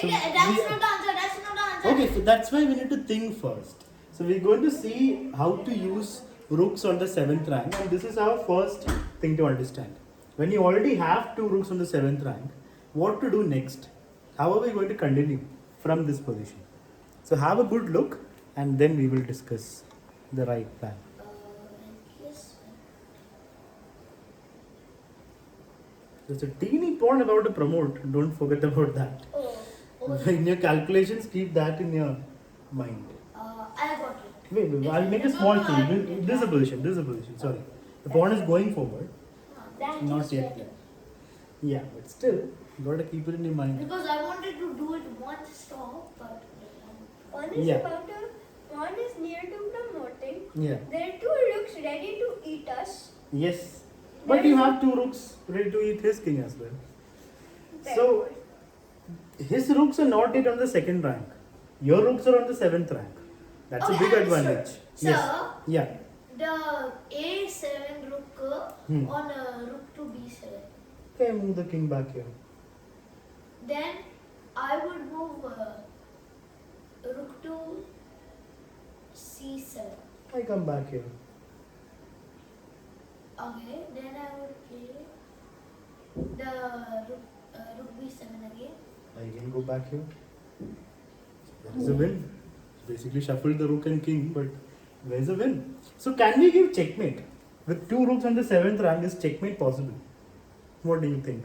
So That's not the answer. That's not the answer. okay, so that's why we need to think first. So we're going to see how to use rooks on the 7th rank, and this is our first thing to understand. When you already have 2 rooks on the 7th rank, what to do next? How are we going to continue from this position? So have a good look, and then we will discuss the right plan. Yes. There's a teeny pawn about to promote. Don't forget about that. Oh. In your calculations, keep that in your mind. I got it. Wait, I'll make a small change. This is a position. Sorry. The pawn is going forward. That Not is yet. better. Yeah, but still, you gotta keep it in your mind. Because I wanted to do it one stop, but One is Yeah. about to, one is near to promoting. Yeah. There are two rooks ready to eat us. Yes. But you have 2 rooks ready to eat his king as well. So, his rooks are not yet on the 2nd rank. Your rooks are on the 7th rank. That's a Okay, big understood. advantage. Sir, Yes. Yeah. the A7 rook on rook to B7. Okay, move the king back here. Then I would move rook to C7. I come back here. Okay, then I would play the rook B7 again. I can go back here. There is a win. Basically shuffled the rook and king, but where's the win? So can we give checkmate? With 2 rooks on the 7th rank, is checkmate possible? What do you think?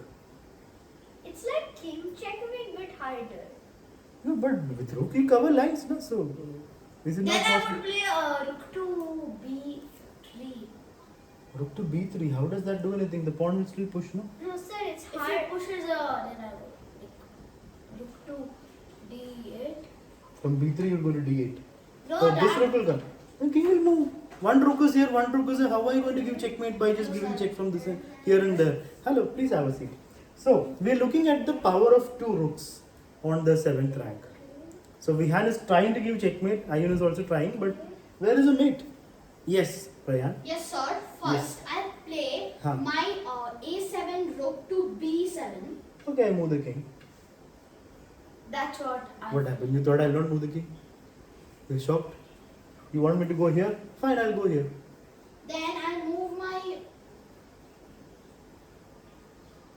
It's like king checkmate but harder. No, but with rook you cover lines, no? So is it Then not I possible? would play rook to B3. Rook to b3, how does that do anything? The pawn will still push, no? No sir, it's If hard. it pushes, then I would like rook to D8. From b3 you'll go to d8. No, So this that rook will come. The king will move. One rook is here, one rook is here. How are you going to give checkmate by just giving check from this end, here and there? Hello, please have a seat. So we are looking at the power of 2 rooks on the 7th rank. So Vihan is trying to give checkmate. Ayun is also trying, but where is the mate? Yes, Prayan. Yes, sir. First, I'll play Huh. my A7 rook to B7. Okay, I move the king. that's what I What happened? You thought I'll not move the king? You're shocked? You want me to go here? Fine, I'll go here. Then I'll move my.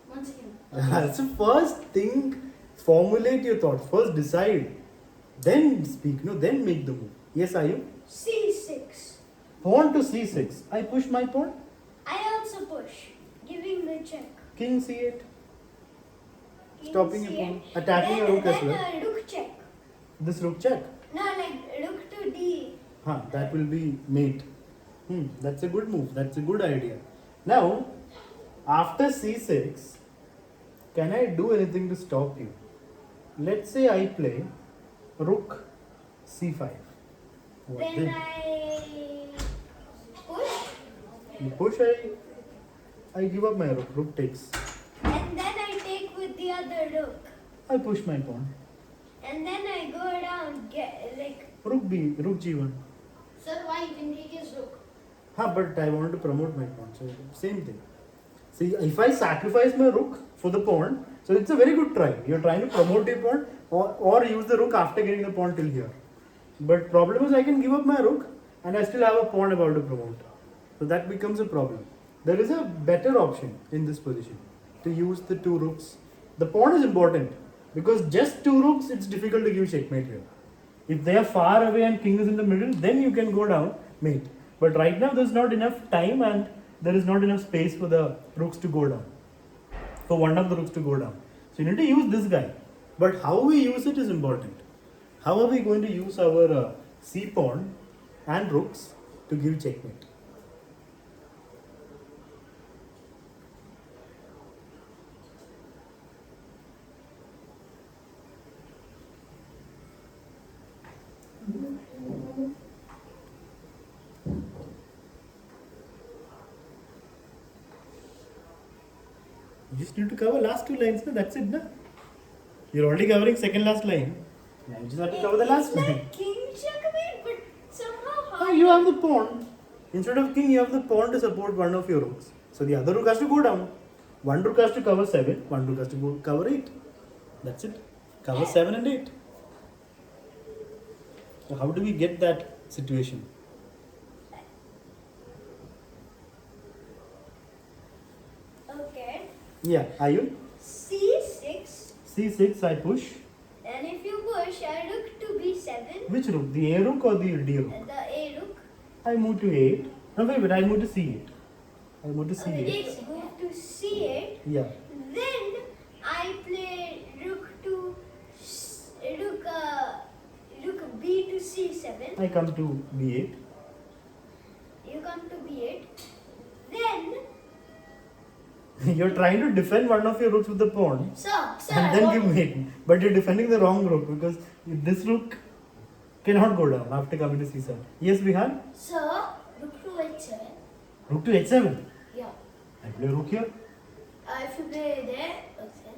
One second. So first think, formulate your thoughts. First decide, then speak. No, then make the move. Yes, Ayu? C6. Pawn to c6. I push my pawn. I also push, giving the check. King c8. King Stopping your C8. pawn. Attacking then, your rook as then, well. Rook check. This rook check. No, like rook to D. That will be mate. That's a good move. That's a good idea. Now, after c6, can I do anything to stop you? Let's say I play rook c5. What Then then? I push, You push, I give up my rook. Rook takes. and then I take with the other rook. I push my pawn. And then I go down, get like Rook g1. Sir, why you can take his rook? But I wanted to promote my pawn. So same thing. See, if I sacrifice my rook for the pawn, so it's a very good try. You're trying to promote your pawn or use the rook after getting the pawn till here. But problem is I can give up my rook and I still have a pawn about to promote. So that becomes a problem. There is a better option in this position to use the 2 rooks. The pawn is important because just 2 rooks it's difficult to give checkmate here. If they are far away and king is in the middle, then you can go down mate. But right now there's not enough time and there is not enough space for the rooks to go down. For one of the rooks to go down. So you need to use this guy. But how we use it is important. How are we going to use our c pawn and rooks to give checkmate? You just need to cover last 2 lines, no? That's it, no? You're already covering second last line. Now you just have to cover the last it's line. like king checkmate, but somehow Oh, hard. you have the pawn. Instead of king, you have the pawn to support one of your rooks. So the other rook has to go down. One rook has to cover 7, one rook has to go cover 8. That's it. Cover 7 and 8. So how do we get that situation? Okay. Yeah, are you? C6. C6, I push. And if you push, I rook to B7. Which rook? The A rook or the D rook? The A rook. I move to 8. No, wait, I move to C8. I move to C8. Let's move to C8. Yeah. Then I play rook to rook B to C7. I come to B8. You come to B8. Then You're trying to defend one of your rooks with the pawn. Sir, And then give mate. But you're defending the wrong rook because this rook cannot go down after coming to C7. Yes, Vihan? Sir, rook to H7. Rook to H7. Yeah. I play rook here. If you play there, okay.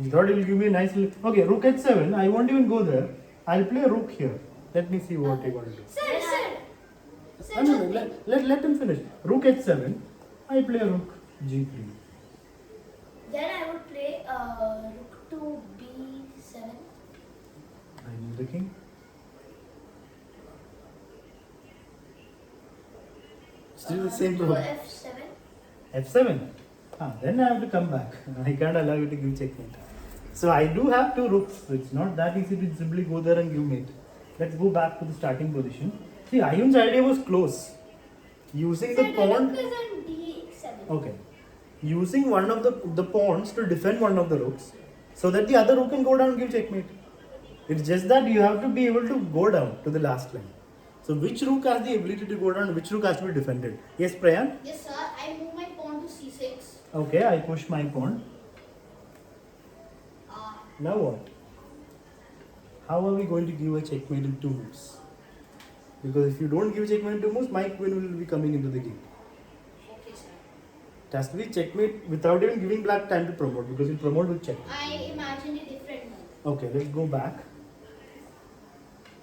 You thought it will give me a nice little... Okay, rook H7. I won't even go there. I'll play rook here. Let me see what you're going to do. sir. No, let him finish. Rook H7. I play rook G3. Then I would play rook to B7. I move the king. Still the same To problem. F7. F7. Then I have to come back. I can't allow you to give checkmate. So I do have two rooks. So it's not that easy to simply go there and give mate. Let's go back to the starting position. See, Ayun's idea was close. Using the Sir, the pawn. rook is on D7. Okay. Using one of the pawns to defend one of the rooks, so that the other rook can go down and give checkmate. It's just that you have to be able to go down to the last line. So which rook has the ability to go down, which rook has to be defended? Yes, Prayan? Yes, sir. I move my pawn to C6. Okay, I push my pawn. Now what? How are we going to give a checkmate in 2 moves? Because if you don't give checkmate in 2 moves, my queen will be coming into the game. Okay, sir. It has to be checkmate without even giving black time to promote, because you promote with check. I imagined a different move. Okay, let's go back.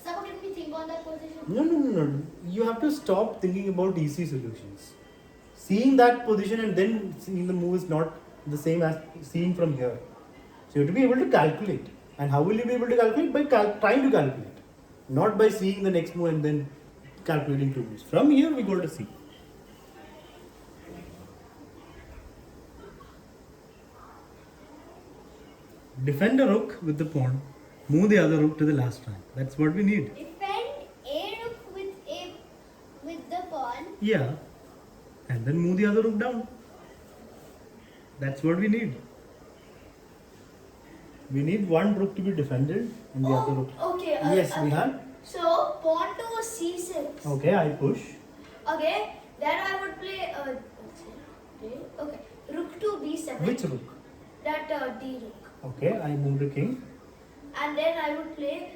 Sir, what can we think on that position? No. You have to stop thinking about easy solutions. Seeing that position and then seeing the move is not the same as seeing from here. So you have to be able to calculate. And how will you be able to calculate? By trying to calculate. Not by seeing the next move and then calculating 2 moves. From here we go to see. Defend a rook with the pawn. Move the other rook to the last rank. That's what we need. Defend A rook with the pawn. Yeah. And then move the other rook down. That's what we need. We need one rook to be defended and the other rook. Okay. Yes, Vihan. So, pawn to C6. Okay, I push. Okay. Then I would play. Okay. Rook to B7. Which rook? That D rook. Okay, I move the king. And then I would play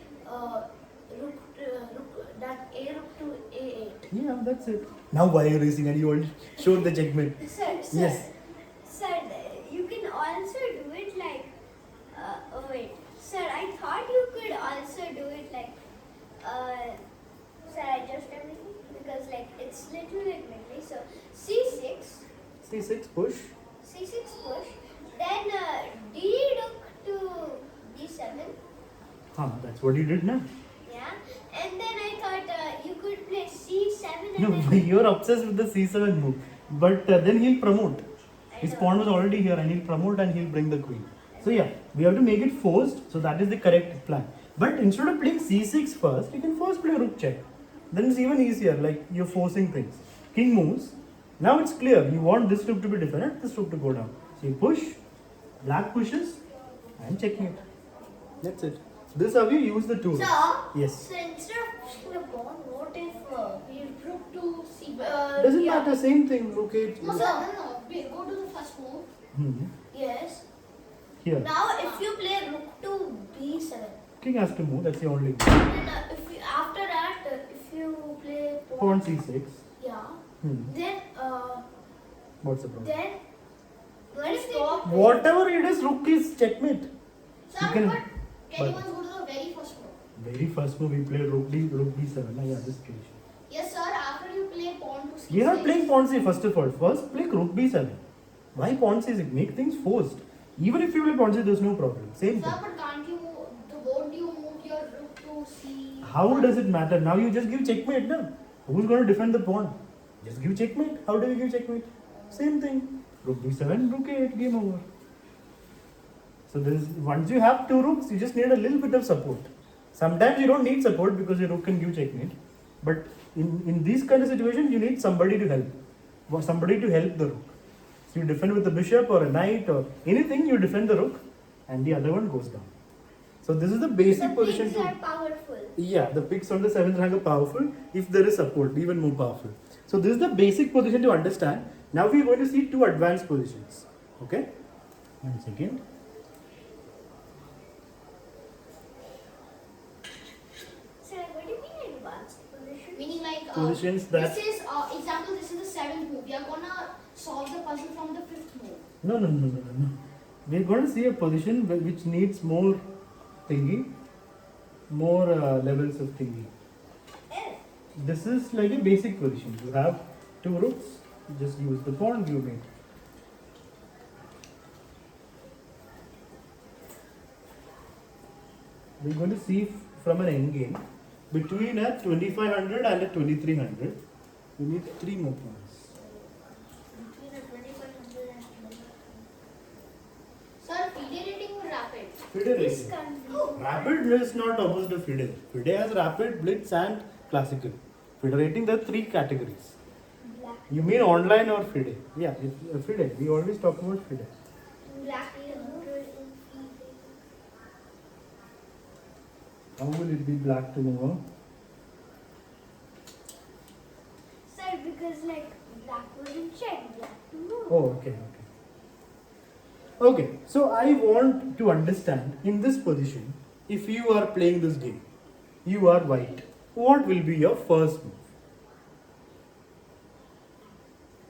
that A rook to A8. Yeah, that's it. Now why are you racing and you already showed the checkmate? Sir, Yes. Sir, you can also do it like. Oh wait, sir, I thought you could also do it like. Sir, I just everything because like it's little bit messy. So C6, C6 push. C6 push, then D rook to B7. That's what you did now. Yeah, and then I thought you could play C7 and No, then. you're obsessed with the C7 move. But then he'll promote. His pawn was already here and he'll promote and he'll bring the queen. So yeah, we have to make it forced. So that is the correct plan. But instead of playing C6 first, you can first play rook check. Then it's even easier, like you're forcing things. King moves. Now it's clear. You want this rook to be defended, this rook to go down. So you push, black pushes, and checkmate. That's it. So this is how you use the tool. So, Yes. so instead of pushing the pawn, what if We rook to C1. Doesn't matter, same thing. Rook 8. No, sir, no. We go to the first move. Hmm. yes. Here. Now, if you play rook to B7, King has to move, that's the only thing. then after that, if you play Pawn C6. yeah, Hmm. What's the problem? then What if stop. Whatever it is, rook is checkmate. Sir, You can- but can you but- once go to the very first move? Very first move we played rook B7. Yeah, this situation. Yes, sir. After you play pawn to C6. We are not playing pawn C first of all. First play rook B7. Why pawn C6? Make things forced. Even if you play pawn c, there's no problem. Same Sir, thing. but can't you won't you move your rook to c? How does it matter? Now you just give checkmate, no? Who's going to defend the pawn? Just give checkmate. How do we give checkmate? Same thing. Rook d7, rook a8, game over. So this once you have two rooks, you just need a little bit of support. Sometimes you don't need support because your rook can give checkmate. But in these kind of situations, you need somebody to help. Or somebody to help the rook. So you defend with a bishop or a knight or anything, you defend the rook and the other one goes down. So this is the basic The position pigs to... are powerful. Yeah, the picks on the 7th rank are powerful if there is support, even more powerful. So this is the basic position to understand. Now we are going to see two advanced positions. Okay? 1 second. Sir, what do you mean advanced position? Meaning like Positions that... this is example. This is the 7th move. We are gonna solve the puzzle from the 5th move. No. We are going to see a position which needs more thingy, more levels of thingy. This is like a basic position. You have two rooks, you just use the pawn, you mate. We're going to see from an endgame between a 2500 and a 2300. We need 3 more pawns. Between a 2500 and 2500. Sir, federating or rapid? Fide This rating. can't be. Rapid is not opposite of Fide. Fide has rapid, blitz, and classical. Fide rating, there are 3 categories. Black. You mean online or Fide? Yeah, Fide. We always talk about Fide. Black is good in How will it be black to move? Sir, because like black was in check, black to move. Oh, okay. Okay, so I want to understand in this position, if you are playing this game, you are white, what will be your first move?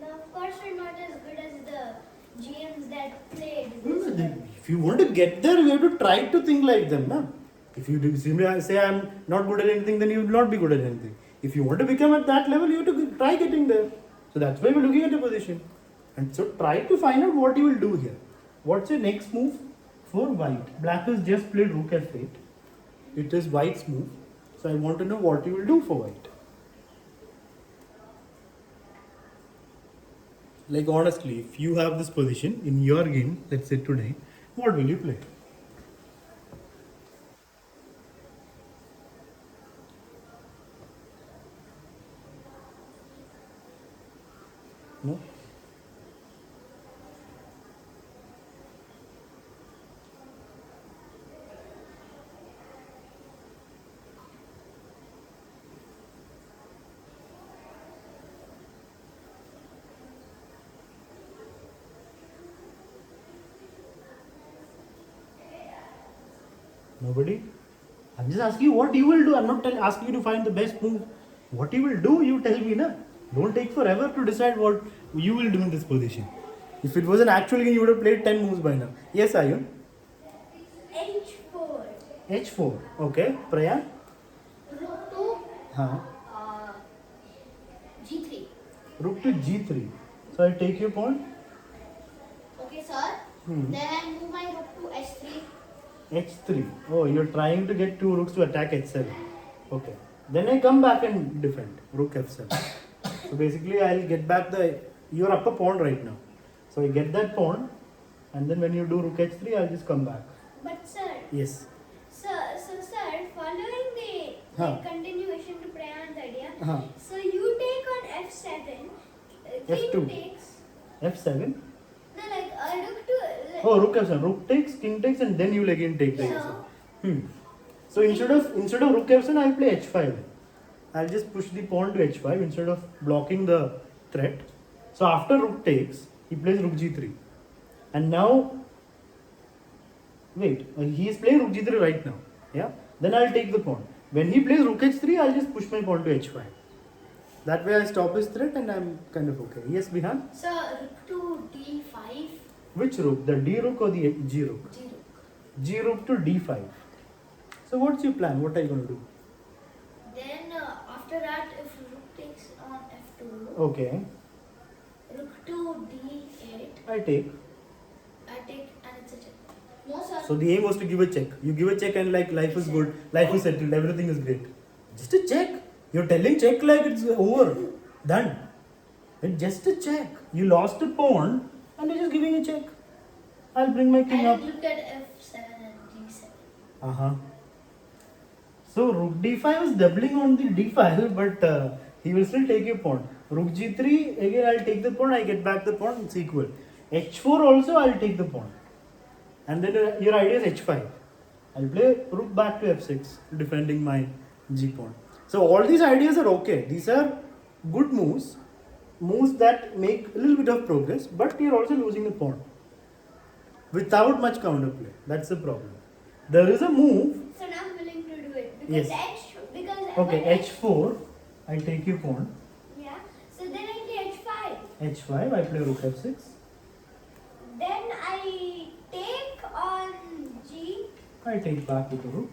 Now, of course, we're not as good as the GMs that played. If you want to get there, you have to try to think like them. Na? If you simply say I'm not good at anything, then you will not be good at anything. If you want to become at that level, you have to try getting there. So that's why we're looking at a position. And so try to find out what you will do here. What's your next move for white? Black has just played rook f8. It is white's move. So I want to know what you will do for white. Like honestly, if you have this position in your game, let's say today, what will you play? No? Nobody? I'm just asking you what you will do. I'm not asking you to find the best move. What you will do, you tell me, na? Don't take forever to decide what you will do in this position. If it was an actual game, you would have played 10 moves by now. Yes, Ayun? H4. H4. Okay. Praya? Rook to Huh. g3. Rook to G3. So I take your pawn. Okay, sir. Hmm. Then I move my rook to h3. H3. Oh, you're trying to get 2 rooks to attack H7. Okay. Then I come back and defend. Rook F7. So basically I'll get back your upper pawn right now. So I get that pawn and then when you do Rook H3, I'll just come back. But sir, Yes. sir, following the Huh. continuation to Prayan's idea, Uh-huh. so you take on F7, king F2. takes, F7. no, like rook to, Oh, Rook F7. Rook takes, King takes and then you'll again take the Yeah. H7. So instead of Rook F7, I'll play H5. I'll just push the pawn to H5 instead of blocking the threat. So after Rook takes, he plays Rook G3. And now, wait, he is playing Rook G3 right now. Yeah. Then I'll take the pawn. When he plays Rook H3, I'll just push my pawn to H5. That way I stop his threat and I'm kind of okay. Yes, Bihan? Sir, rook to d5. Which rook? The D rook or the G rook? G rook. G rook to D5. So what's your plan? What are you going to do? Then after that, if rook takes on f2, Okay. rook to d8, I take. I take and That's a check. No, sir. So the aim was to give a check. You give a check and like life is good, life is settled, everything is great. Just a check. You're telling check like it's over, done. It's just a check. You lost a pawn and you're just giving a check. I'll bring my king I up. looked at F7 and G7. Uh-huh. So rook d5 is doubling on the d5, but he will still take a pawn. Rook g3, again I'll take the pawn, I get back the pawn, it's equal. h4 also I'll take the pawn. And then your idea is h5. I'll play rook back to f6, defending my g pawn. So all these ideas are okay. These are good moves, moves that make a little bit of progress, but you're also losing the pawn without much counterplay. That's the problem. There is a move. So now I'm willing to do it because Yes. because Okay, when h4. I take your pawn. yeah. So then I play h5. h5. I play rook f6. Then I take on g, I take back with the rook.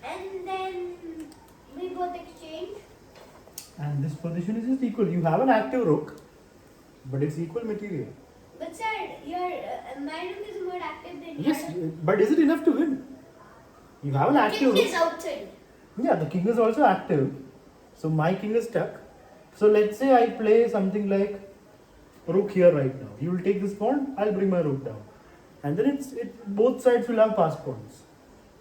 and then we both exchange. And this position is just equal. You have an active rook, but it's equal material. But sir, your my rook is more active than Yes, yours. but is it enough to win? You have an active King is rook. outside. Yeah, the king is also active. So my king is stuck. So let's say I play something like rook here right now. You will take this pawn, I'll bring my rook down. And then both sides will have pass pawns.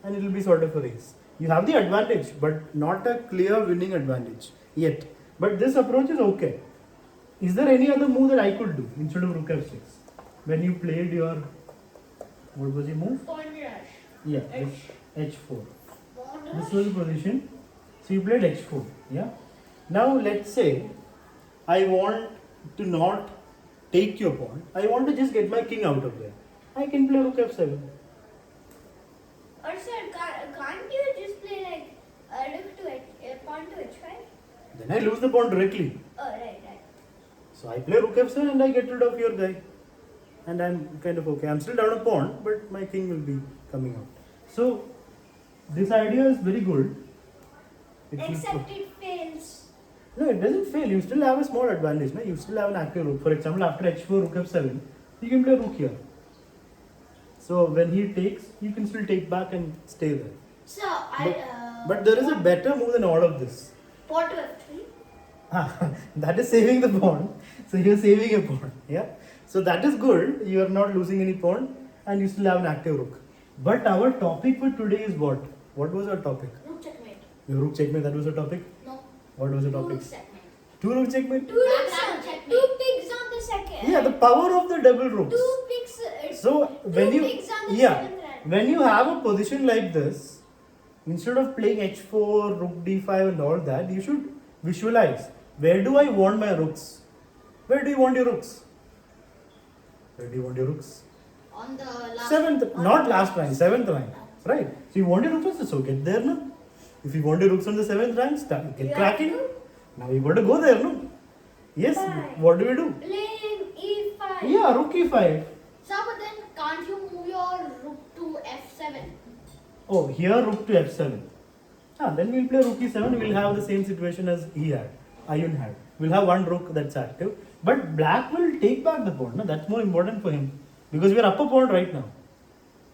And it will be sort of a race. You have the advantage, but not a clear winning advantage yet. But this approach is okay. Is there any other move that I could do instead of rook f6? When you played your, what was your move? Pawn rush. Yeah, h4. Pawn This rush. was the position. So you played h4. Yeah. Now let's say I want to not take your pawn. I want to just get my king out of there. I can play rook f7. Or sir, can't you just play like rook to pawn to h5? Then I lose the pawn directly. Oh right. So I play rook f7 and I get rid of your guy. And I'm kind of okay. I'm still down a pawn, but my king will be coming out. So this idea is very good. Except it fails. No, it doesn't fail. You still have a small advantage. No? You still have an active rook. For example, after h4, rook f7, you can play rook here. So when he takes, you can still take back and stay there. So I. But there is a better move than all of this. Pawn to F3. That is saving the pawn. So you're saving a pawn. Yeah. So that is good. You are not losing any pawn and you still have an active rook. But our topic for today is what? What was our topic? Rook checkmate. Your rook checkmate, that was a topic? No. What was the Two topic? rook checkmate. Two rook checkmate? Two rooks Black on checkmate. two pigs on the second. Yeah, the power of the double rooks. Two pigs. So when you pigs on the yeah, seventh rank. when you have a position like this, instead of playing h4, rook d5 and all that, you should visualize, where do I want my rooks? Where do you want your rooks? Where do you want your rooks? On the last. Seventh, not last rank, seventh rank, right? So you want your rooks, so get there, no? If you want your rooks on the seventh rank, start get You cracking. have Now you got to go there, no? Yes. Fine. What do we do? Playing e5. Yeah, rook e5. Sir, but then can't you move your rook to F7? Oh, here rook to f7. Then we'll play rook e7. We'll have the same situation as he had, Ayun had. We'll have one rook that's active. But black will take back the pawn. No? That's more important for him. Because we are up a pawn right now.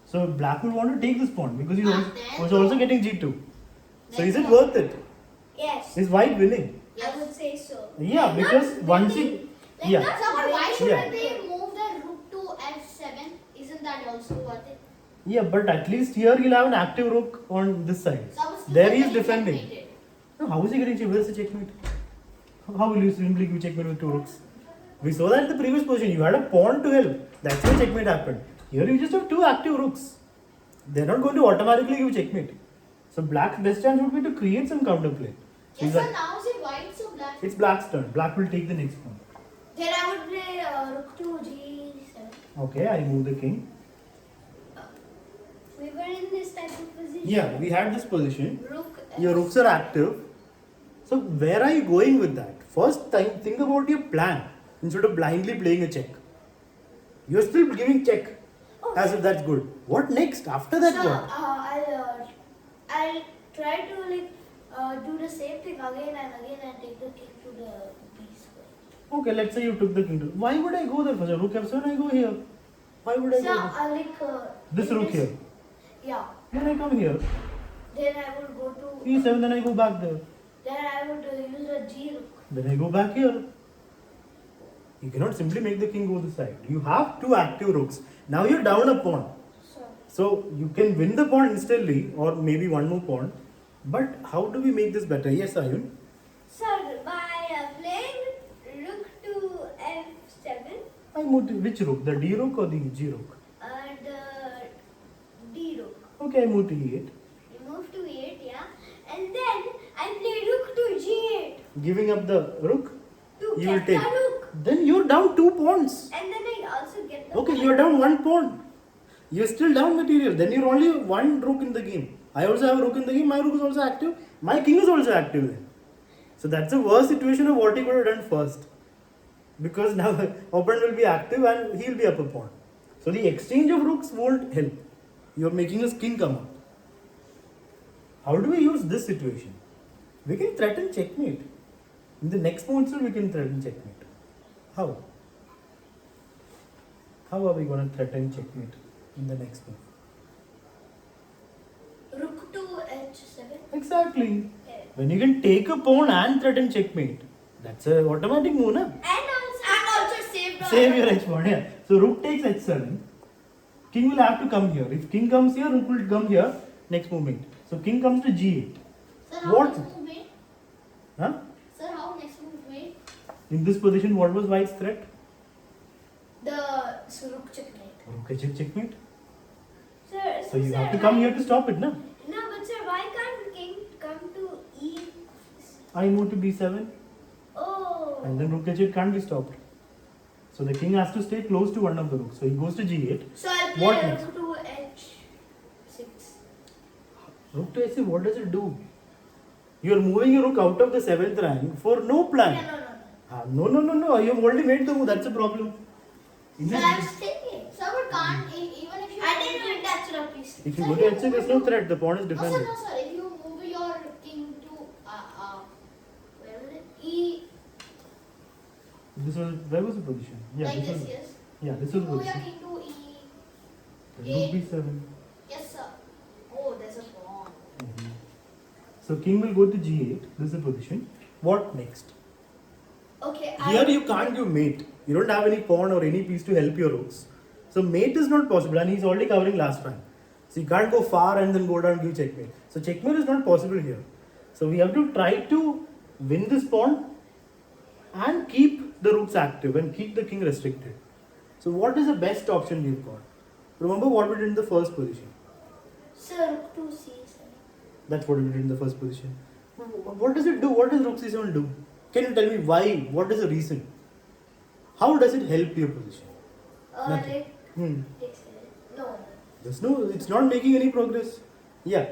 So black will want to take this pawn because he was also getting g2. So is it worth it? Yes. Is white winning? I would say so. Yeah, Like, because not once winning, he... like Yeah. not Sir, but why shouldn't Yeah. they move the rook to F7? Isn't that also worth it? Yeah, but at least here he'll have an active rook on this side. Sir, but still There he is getting defending. checkmated. No, how is he getting checkmate? Where's the checkmate? How will you simply give checkmate with two rooks? We saw that in the previous position. You had a pawn to help. That's why checkmate happened. Here you just have two active rooks. They're not going to automatically give checkmate. So black's best chance would be to create some counterplay. So Yes, he's sir, like, now is it white so black? it's black's turn. Black will take the next pawn. Then I would play rook to G7. Okay, I move the king. We were in this type of position. Yeah, we had this position. Rook Your rooks are active. So where are you going with that? First time, think about your plan instead of blindly playing a check. You're still giving check as if that's good. What next? After that, So, what? I'll try to do the same thing again and take the king to the B square. Okay, let's say you took the king. Why would I go there first? Rook f7, I go here. Why would I So, go this in rook here? Yeah. Then I come here. Then I would go to. E7, then I go back there. Then I would use a G rook. Then I go back here. You cannot simply make the king go this side. You have two active rooks. Now you're down a pawn. So you can win the pawn instantly or maybe one more pawn. But how do we make this better? Yes, Ayun? Sir, by playing rook to f7, I moved to which rook? The D rook or the G rook? the d rook. Okay, I moved to E8. You move to 8, yeah. And then I play rook to g8 Giving up the rook, to you will get the take. rook. Then you're down 2 pawns. And then I also get the Okay, pawn. you're down 1 pawn. You're still down material. Then you're only 1 rook in the game. I also have a rook in the game. My rook is also active. My king is also active then. So that's a worse situation of what he could have done first. Because now opponent will be active and he will be up a pawn. So the exchange of rooks won't help. You're making his king come up. How do we use this situation? We can threaten checkmate. In the next move itself we can threaten checkmate. How? How are we going to threaten checkmate in the next move? Rook to h7. Exactly. When you can take a pawn and threaten checkmate, that's a automatic move, na? And also save the Save your h pawn, yeah. So rook takes h7. King will have to come here. If king comes here, rook will come here. Next movement. So king comes to g8. Sir, how What? next move made? Huh? Sir, how next move made? In this position, what was white's threat? The rook checkmate. Rook h8 checkmate. Sir, So you sir, have to come why- here to stop it, na? No, but sir, why can't king come to e? I move to b7 Oh. and then rook h8 can't be stopped. So the king has to stay close to one of the rooks. So he goes to g8. So I'll What play next? rook to h6. Rook to h6, what does it do? You are moving your rook out of the 7th rank for no plan. Yeah, no. No. You have already made the move. That's a problem. In So this- I'm taking. Sir, but can't, even if you... I didn't even touch it, please. if you go to h6, there's no threat. The pawn is No, sir, defended. no, sir. If you move your king to... where was it? E... This was where was the position? Yeah, like this this, was. yes. Yeah, this You was the move your position. king to E... Rook b7. Yes, sir. Oh, there's a pawn. Mhm. So king will go to g8. This is the position. What next? Okay. Here you can't give mate. You don't have any pawn or any piece to help your rooks. So mate is not possible, and he's already covering last time. So you can't go far and then go down and give checkmate. So checkmate is not possible here. So we have to try to win this pawn and keep the rooks active and keep the king restricted. So what is the best option we've got? Remember what we did in the first position. Sir, rook to c7. That's what we did in the first position. What does it do? What does rook c7 do? Can you tell me why? What is the reason? How does it help your position? Nothing. Like Hmm. takes it. No. There's no, it's not making any progress. Yeah,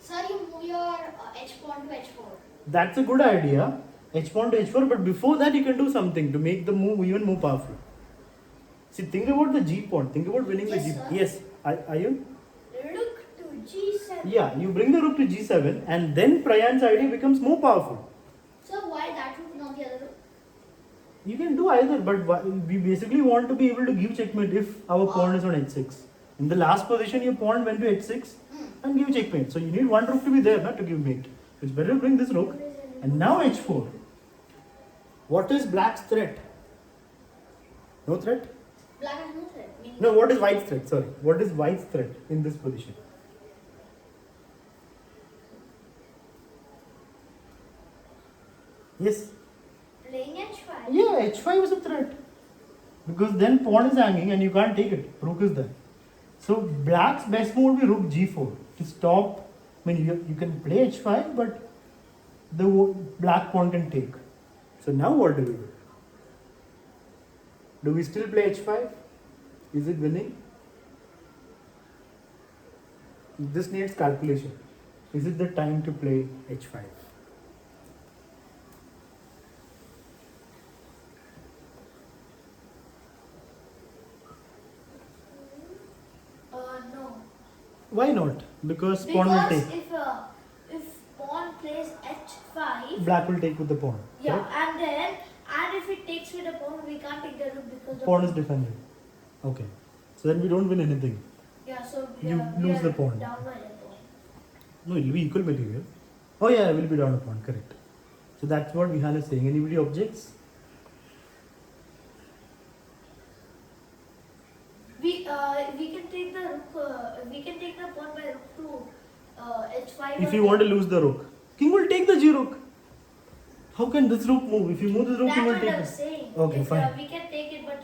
Sir, you move your h pawn to h4. that's a good idea. H pawn to h4, but before that you can do something to make the move even more powerful. See, think about the g pawn. Think about winning Yes, the g. sir. Yes, are you? Rook to g7. Yeah, you bring the rook to g7, and then Prayan's idea becomes more powerful. Sir, why that rook, not the other rook? You can do either, but we basically want to be able to give checkmate if our pawn is on h6. In the last position, your pawn went to h6 and give checkmate. So you need one rook to be there, not to give mate. It's better to bring this rook. And now h4. What is black's threat? No threat? Black has no threat. No, what is white's threat? Sorry. What is white's threat in this position? Yes. Playing h5. Yeah, h5 is a threat. Because then pawn is hanging and you can't take it. Rook is there. So black's best move would be rook g4 to stop. I mean, you can play h5, but the black pawn can take. So now what do we do? Do we still play h5? Is it winning? This needs calculation. Is it the time to play h5? No. Why not? Because pawn will Because take. if pawn plays h5, Black will take with the pawn. yeah, correct? and if it takes with the pawn, we can't take the rook because the Pawn is defended. Okay. So then we don't win anything. Yeah, so You we lose are the pawn. down by the pawn. No, it will be equal material. Oh yeah, it will be down a pawn, correct. So that's what Vihan is saying. Anybody objects? We can take the rook. We can take the pawn by rook to h5. If you want to lose the rook, king will take the g rook. How can this rook move? If you move this rook, That's king will what take I'm it. saying. Okay, If, fine. we can take it, but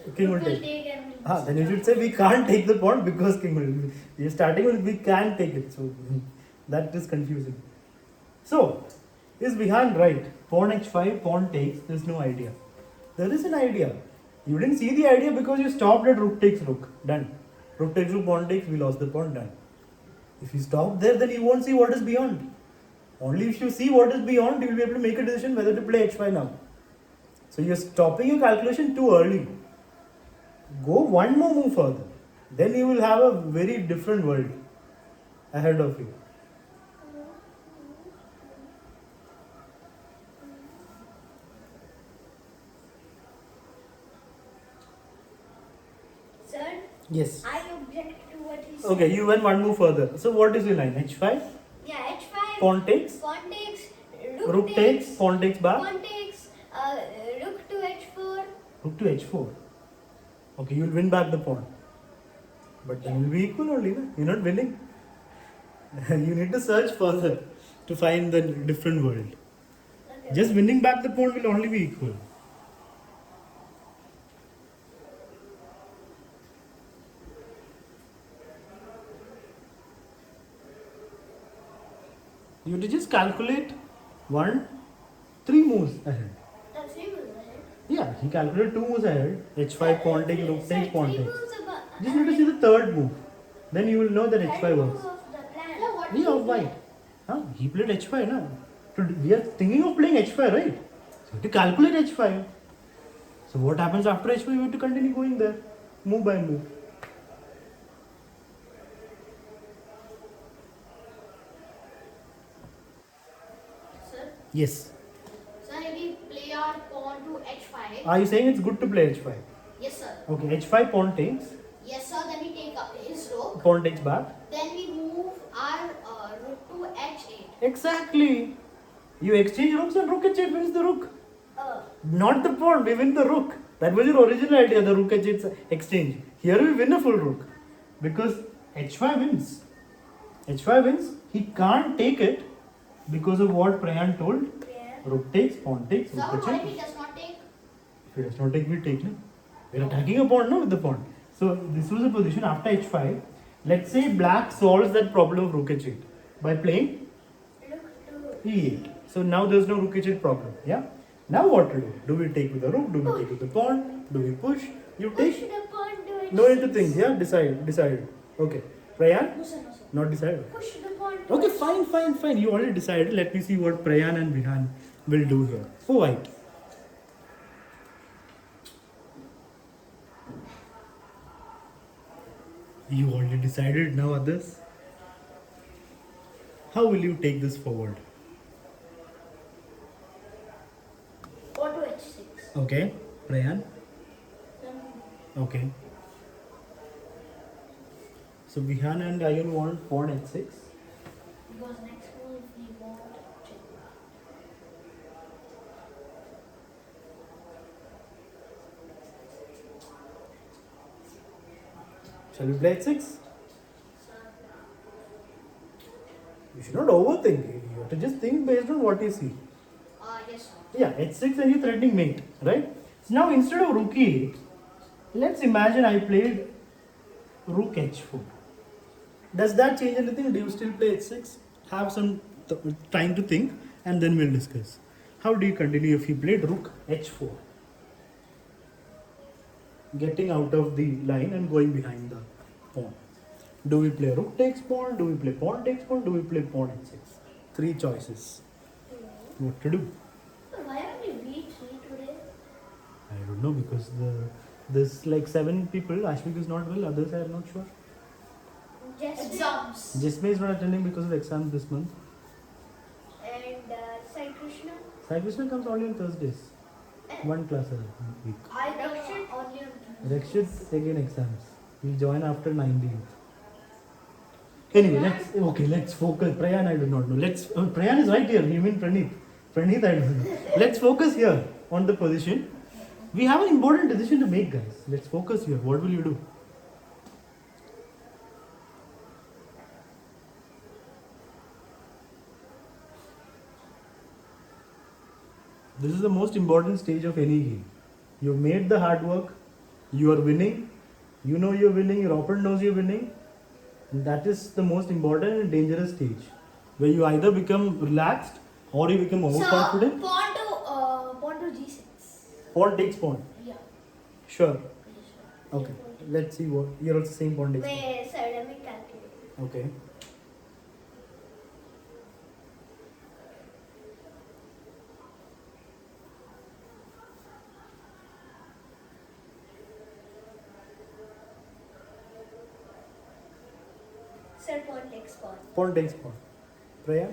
the King will rook will take. take and Then you should say we can't take the pawn because king will. You're starting with we can take it. So that is confusing. So, is Vihan right? Pawn h5, pawn takes. There's no idea. There is an idea. You didn't see the idea because you stopped at rook takes rook. Done. Rook takes rook, pawn takes. We lost the pawn. Done. If you stop there, then you won't see what is beyond. Only if you see what is beyond, you will be able to make a decision whether to play h5 now. So you're stopping your calculation too early. Go one more move further. Then you will have a very different world ahead of you. Sir, Yes. I object to what he said. Okay, you went one move further. So what is your line? h5, Yeah, h5. pawn takes, Pawn takes. rook takes, pawn takes back, Pawn takes. Rook to h4. rook to h4. Okay, you will win back the pawn. But then you will be equal only, no? You're not winning. You need to search further to find the different world. Okay. Just winning back the pawn will only be equal. You have to just calculate 3 moves ahead. That's three moves ahead. Yeah, he calculated 2 moves ahead. h5, pawn takes, rook Sir, takes, pawn three takes. moves above. Just need to see the third move. Then you will know that h5 Third works. move of the plan. Yeah, what Yeah, of white. Huh? He played h5 now. We are thinking of playing h5, right? So you have to calculate h5. So what happens after h5? You have to continue going there, move by move. Sir, Yes. sir, if we play our pawn to h5. Are you saying it's good to play h5? Yes, sir. Okay, h5 pawn takes, Yes, sir. Then we take up his rook. pawn takes back. Then we move our rook to h8. Exactly. You exchange rooks and rook h8 wins the rook. Not the pawn, we win the rook. That was your original idea, the rook h8 exchange. Here we win a full rook because h5 wins. h5 wins. He can't take it because of what Prayan told. Yeah. Rook takes, pawn takes, Sir, rook what if h8. he does not take? If he does not take, we take. No? We are attacking a pawn, no, with the pawn. So this was the position after h5. Let's say black solves that problem of rook h8 by playing Rook to e8. So now there's no rook h8 problem. Yeah. Now what to do? Do we take with the rook? Do we take with the pawn? Do we push? You push take. the pawn to h6. No need to think. Yeah. Decide. Okay. Prayan? No, sir, no, sir. Not decided. Push the pawn to Okay. h6. Fine. You already decided. Let me see what Prayan and Vihan will do here. For white. You already decided. Now others. How will you take this forward? Pawn to h6. Okay. Prayan. Okay. So Vihan and Ayun want pawn h6. Because next move we want check. Shall we play h6? You should not overthink. You have to just think based on what you see. Yes, sir. Yeah, h6 and you're threatening mate, right? So now instead of rook e8, let's imagine I played rook h4. Does that change anything? Do you still play h6? Have some time to think and then we'll discuss. How do you continue if you played rook h4? Getting out of the line and going behind the pawn. Do we play rook takes pawn? Do we play pawn takes pawn? Do we play pawn h6? 3 choices. What to do? Why are we b3 today? I don't know because there's like 7 people. Ashvik is not well. Others I am not sure. Just Exams. Jisme is not attending because of exams this month. and Sai Krishna. Sai Krishna comes only on Thursdays. 1 class a week. I Rakshit only on Tuesday. Rakshit again exams. He'll join after 19th. Anyway, let's focus. Prayan, I do not know. Prayan is right here. You mean Praneeth? Praneeth, I don't know. Let's focus here on the position. We have an important decision to make, guys. Let's focus here. What will you do? This is the most important stage of any game. You've made the hard work. You are winning. You know you're winning. Your opponent knows you're winning. And that is the most important and dangerous stage, where you either become relaxed or you become overconfident. Pawn to G6. Pawn takes pawn. Yeah. Sure. Okay. Let's see what you're also saying. Pawn takes pawn. Wait, sir, let me calculate. Okay. Sir, pawn takes pawn. Pawn takes pawn. Priya?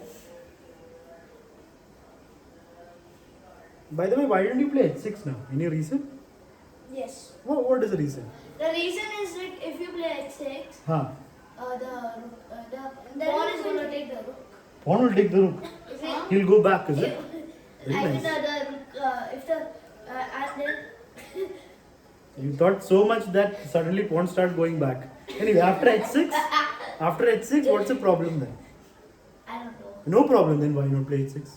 By the way, why don't you play h6 now? Any reason? Yes. What is the reason? The reason is that if you play h6, Huh. the pawn is going to take the rook. Pawn will take the rook. Is it? He'll go back, is it? Very I nice. think the rook, if the and then You thought so much that suddenly pawn start going back. Anyway, after h6, what's the problem then? I don't know. No problem then, why not play h6?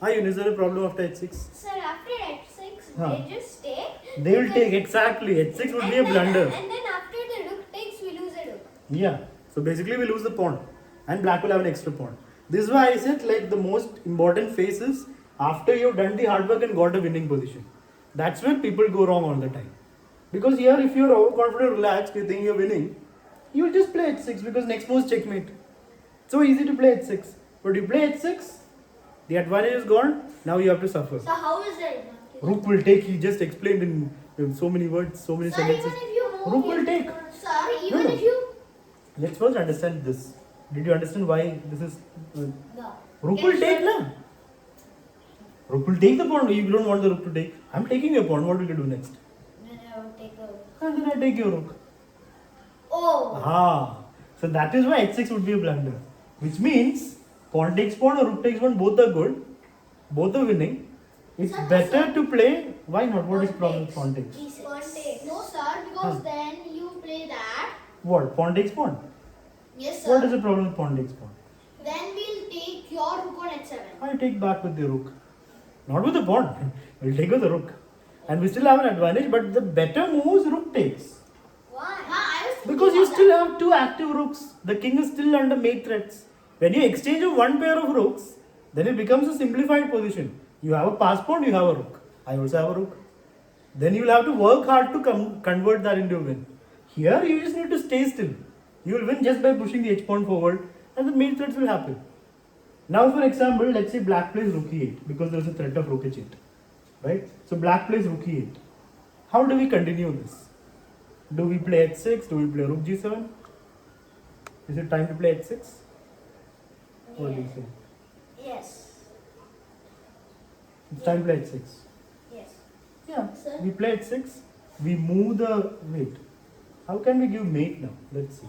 Ayun, is there a problem after h6? Sir, after h6, Huh. they just take. They will take, exactly. h6 would be a blunder. And then after the rook takes, we lose a rook. Yeah. So basically we lose the pawn. And black will have an extra pawn. This is why I said like the most important phase is after you've done the hard work and got a winning position. That's where people go wrong all the time. Because here if you're overconfident, relaxed, you think you're winning, you'll just play h6 because next move is checkmate. So easy to play h6. But you play h6, the advantage is gone, now you have to suffer. So how is that? Rook will take, he just explained in so many words, so many Sir, even sentences. if you move Rook will take. Sir, even No. if you Let's first understand this. Did you understand why this is... no. Rook Can will you take show- na. Rook will take the pawn. You don't want the rook to take. I'm taking your pawn. What will you do next? Then I will take the rook. And then I take your rook. Oh. Ah. So that is why h6 would be a blunder. Which means pawn takes pawn or rook takes pawn. Both are good. Both are winning. It's Sir, better sir. to play. Why not? What is Pawn problem with takes. pawn takes? G6. Pawn takes. No, sir, because Huh. then you play that. What? Pawn takes pawn. Yes, sir. What is the problem with pawn takes pawn? Then we'll take your rook on h7. I take back with the rook. Not with the pawn. We'll take with the rook. And we still have an advantage, but the better move is rook takes. Why? I was thinking Because you about still that. have two active rooks. The king is still under mate threats. When you exchange of one pair of rooks, then it becomes a simplified position. You have a pass pawn, you have a rook. I also have a rook. Then you will have to work hard to convert that into a win. Here you just need to stay still. You will win just by pushing the h pawn forward and the mate threats will happen. Now for example, let's say black plays rook e8 because there is a threat of rook h8. Right? So black plays rook e8. How do we continue this? Do we play h6? Do we play rook g7? Is it time to play h6? What do you say? Yes. It's time to play h6. Yes. Yeah. Sir? We play h6. We move the... Wait. How can we give mate now? Let's see.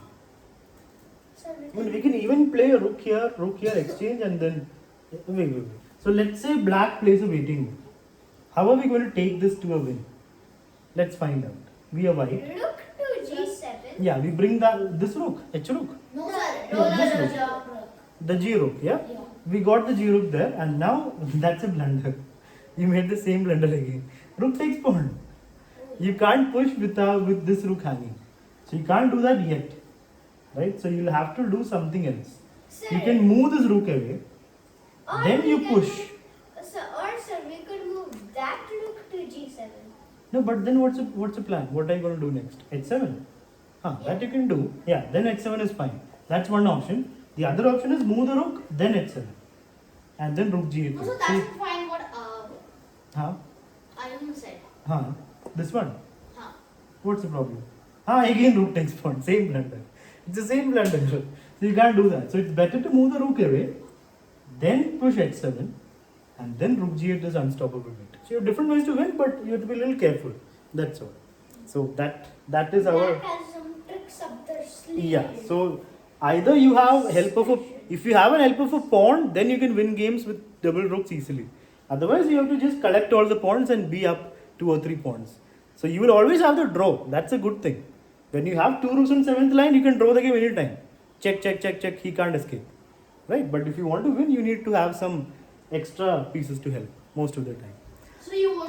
Sir, Well, we can even play a rook here, exchange and then... Wait. So let's say black plays a waiting move. How are we going to take this to a win? Let's find out. We are white. rook to G7. Yeah, we bring this rook, h rook. No, sir. No, this rook. The G rook, yeah? Yeah. We got the G rook there and now that's a blunder. You made the same blunder again. Rook takes pawn. You can't push with this rook hanging. So you can't do that yet. Right? So you'll have to do something else. Sir, You can move this rook away. or Then we you can push. Sir, we could move that rook to G7. No, but then what's the plan? What are you going to do next? h7? That you can do. Yeah, then h7 is fine. That's one option. The other option is move the rook, then h7. And then rook g8. No, so that's fine what Huh? Ayun said. Huh? This one? Huh. What's the problem? Again rook takes pawn. Same blunder. It's the same blunder. So you can't do that. So it's better to move the rook away, then push h7, and then rook g8 is unstoppable bit. So you have different ways to win, but you have to be a little careful. That's all. So that is our... Black has some tricks. picks up the sleeve. Yeah, so either you have help of a, if you have an help of a pawn, then you can win games with double rooks easily. Otherwise, you have to just collect all the pawns and be up 2 or 3 pawns. So you will always have the draw. That's a good thing. When you have 2 rooks on 7th line, you can draw the game anytime. Check, check, check, check. He can't escape, right? But if you want to win, you need to have some extra pieces to help most of the time. So you won't